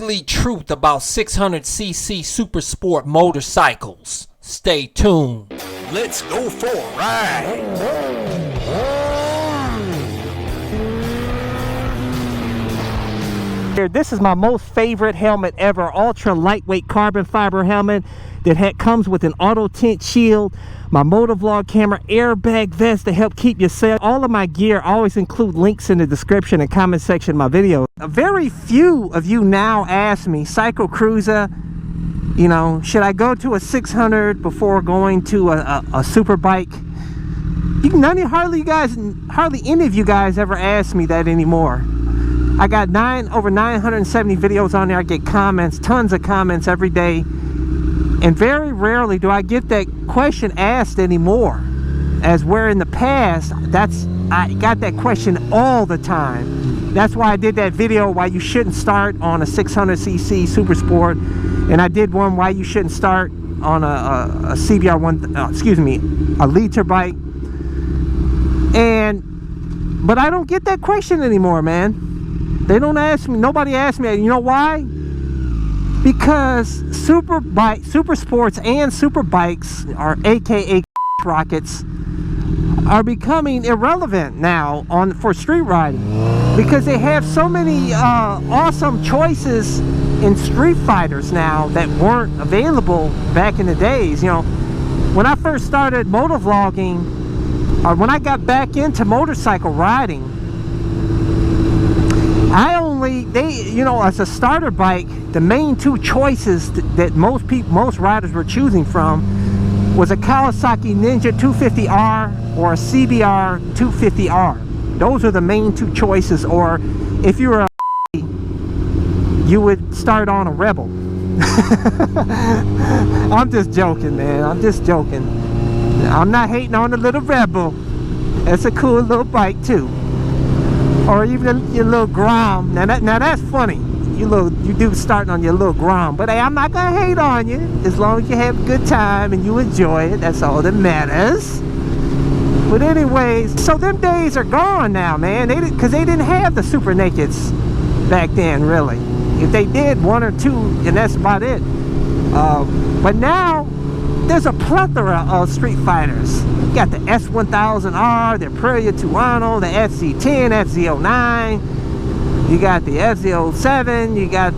daily truth about 600cc Supersport motorcycles. Stay tuned. Let's go for a ride. This is my most favorite helmet ever, ultra lightweight carbon fiber helmet that comes with an auto tint shield, my motovlog camera, airbag vest to help keep you safe. All of my gear, I always include links in the description and comment section of my video. Very few of you now ask me, CycleCruza, you know, should I go to a 600 before going to a super bike? Hardly any of you guys ever ask me that anymore. I got over 970 videos on there. I get comments, tons of comments every day. And very rarely do I get that question asked anymore. As where in the past, I got that question all the time. That's why I did that video why you shouldn't start on a 600cc Supersport. And I did one why you shouldn't start on a CBR1, a liter bike. But I don't get that question anymore, man. They don't ask me, nobody asks me. You know why? Because Supersports and super bikes, or aka rockets, are becoming irrelevant now for street riding, because they have so many awesome choices in street fighters now that weren't available back in the days. You know, when I first started motovlogging, or when I got back into motorcycle riding, as a starter bike, the main two choices that most riders were choosing from was a Kawasaki Ninja 250R or a CBR 250R. Those are the main two choices. Or if you were you would start on a Rebel. I'm just joking, man. I'm just joking. I'm not hating on the little Rebel. It's a cool little bike too. Or even your little Grom. Now that's funny. You do starting on your little Grom. But hey, I'm not gonna hate on you. As long as you have a good time and you enjoy it, that's all that matters. But anyways, so them days are gone now, man. Because they didn't have the Super Nakeds back then, really. If they did, one or two, and that's about it. But now there's a plethora of street fighters. You got the S1000R, the Aprilia Tuono, the FC10, FZ09. You got the FZ07. You got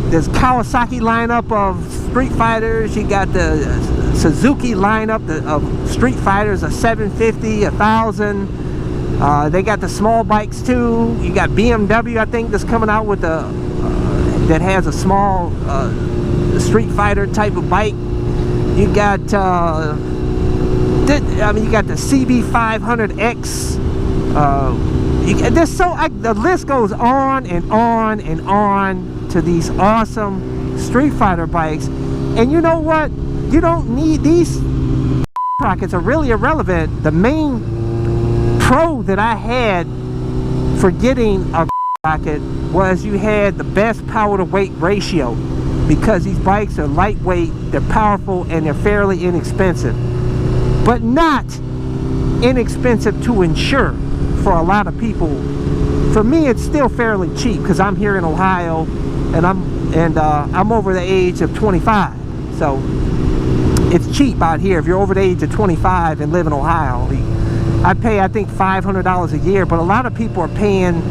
this Kawasaki lineup of street fighters. You got the Suzuki lineup of street fighters, a 750, 1000. They got the small bikes too. You got BMW, I think, that's coming out with that has a small street fighter type of bike. You got you got the CB500X. The list goes on and on and on to these awesome street fighter bikes. And you know what? You don't need these rockets, are really irrelevant. The main pro that I had for getting a rocket was you had the best power to weight ratio, because these bikes are lightweight, they're powerful, and they're fairly inexpensive. But not inexpensive to insure for a lot of people. For me, it's still fairly cheap because I'm here in Ohio, and I'm over the age of 25. So it's cheap out here if you're over the age of 25 and live in Ohio. I pay, I think, $500 a year, but a lot of people are paying,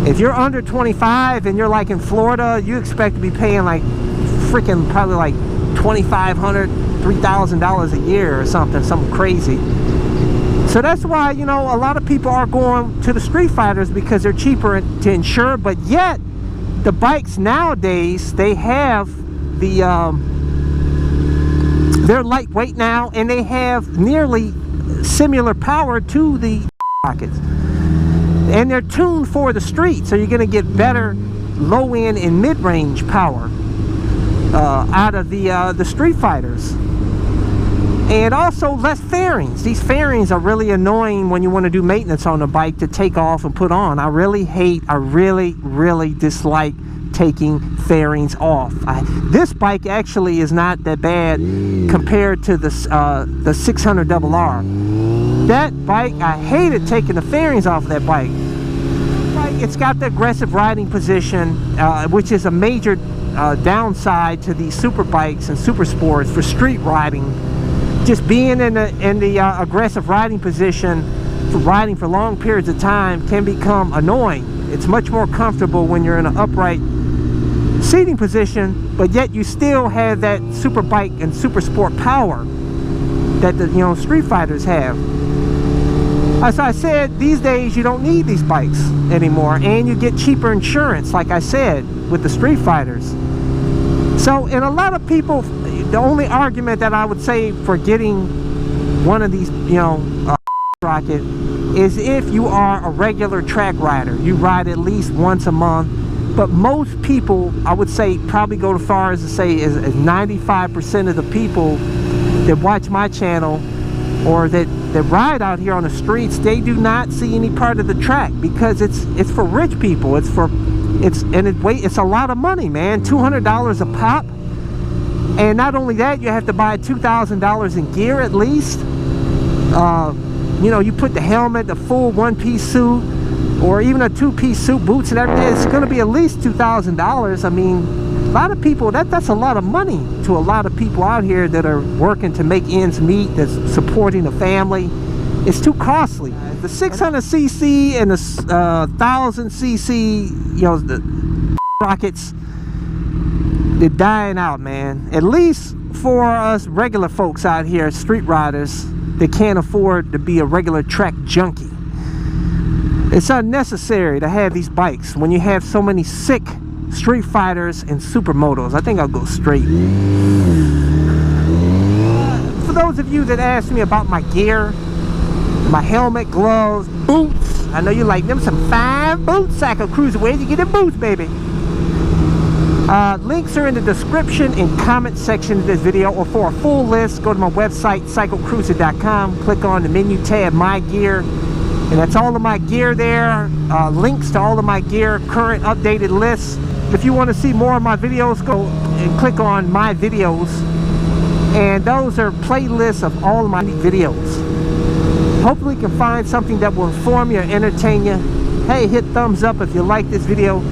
if you're under 25 and you're like in Florida, you expect to be paying like freaking probably like $2,500, $3,000 a year or something crazy. So that's why, you know, a lot of people are going to the street fighters, because they're cheaper to insure. But yet the bikes nowadays, they have they're lightweight now, and they have nearly similar power to the rockets, and they're tuned for the street, so you're going to get better low-end and mid-range power out of the street fighters. And also less fairings. These fairings are really annoying when you want to do maintenance on a bike to take off and put on. I really dislike taking fairings off. This bike actually is not that bad compared to the 600RR. That bike, I hated taking the fairings off of that bike. It's got the aggressive riding position, which is a major downside to these super bikes and super sports for street riding. Just being in the aggressive riding position, for riding for long periods of time, can become annoying. It's much more comfortable when you're in an upright seating position, but yet you still have that super bike and super sport power that the street fighters have. As I said, these days you don't need these bikes anymore, and you get cheaper insurance, like I said, with the street fighters. So, and a lot of people, the only argument that I would say for getting one of these, rocket, is if you are a regular track rider. You ride at least once a month. But most people, I would say, probably go as far as to say is 95% of the people that watch my channel or that ride out here on the streets, they do not see any part of the track, because it's for rich people. It's a lot of money, man. $200 a pop. And not only that, you have to buy $2,000 in gear at least. You put the helmet, the full one-piece suit, or even a two-piece suit, boots and everything. It's going to be at least $2,000. I mean, a lot of people, that's a lot of money to a lot of people out here that are working to make ends meet, that's supporting a family. It's too costly. The 600cc and the 1000cc, the rockets, they're dying out, man. At least for us regular folks out here, street riders, that can't afford to be a regular track junkie. It's unnecessary to have these bikes when you have so many sick street fighters and supermotos. I think I'll go straight. For those of you that asked me about my gear, my helmet, gloves, boots, I know you like them some fine boots, CycleCruza. Where'd you get the boots, baby? Links are in the description and comment section of this video, or for a full list, go to my website, CycleCruza.com, click on the menu tab, My Gear, and that's all of my gear there. Links to all of my gear, current updated lists. If you want to see more of my videos, go and click on My Videos, and those are playlists of all of my videos. Hopefully you can find something that will inform you or entertain you. Hey, hit thumbs up if you like this video.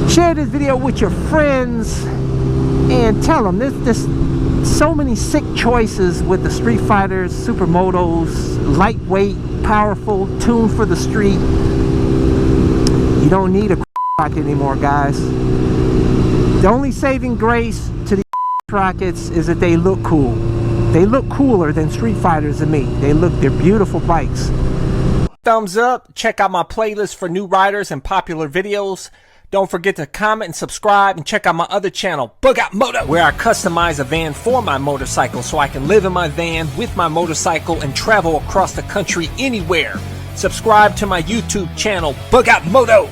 Share this video with your friends and tell them there's so many sick choices with the street fighters, supermotos, lightweight, powerful, tuned for the street. You don't need a rocket anymore, guys. The only saving grace to the rockets is that they look cool. They look cooler than street fighters to me. They're beautiful bikes. Thumbs up. Check out my playlist for new riders and popular videos. Don't forget to comment and subscribe, and check out my other channel, Bug Out Moto, where I customize a van for my motorcycle so I can live in my van with my motorcycle and travel across the country anywhere. Subscribe to my YouTube channel, Bug Out Moto.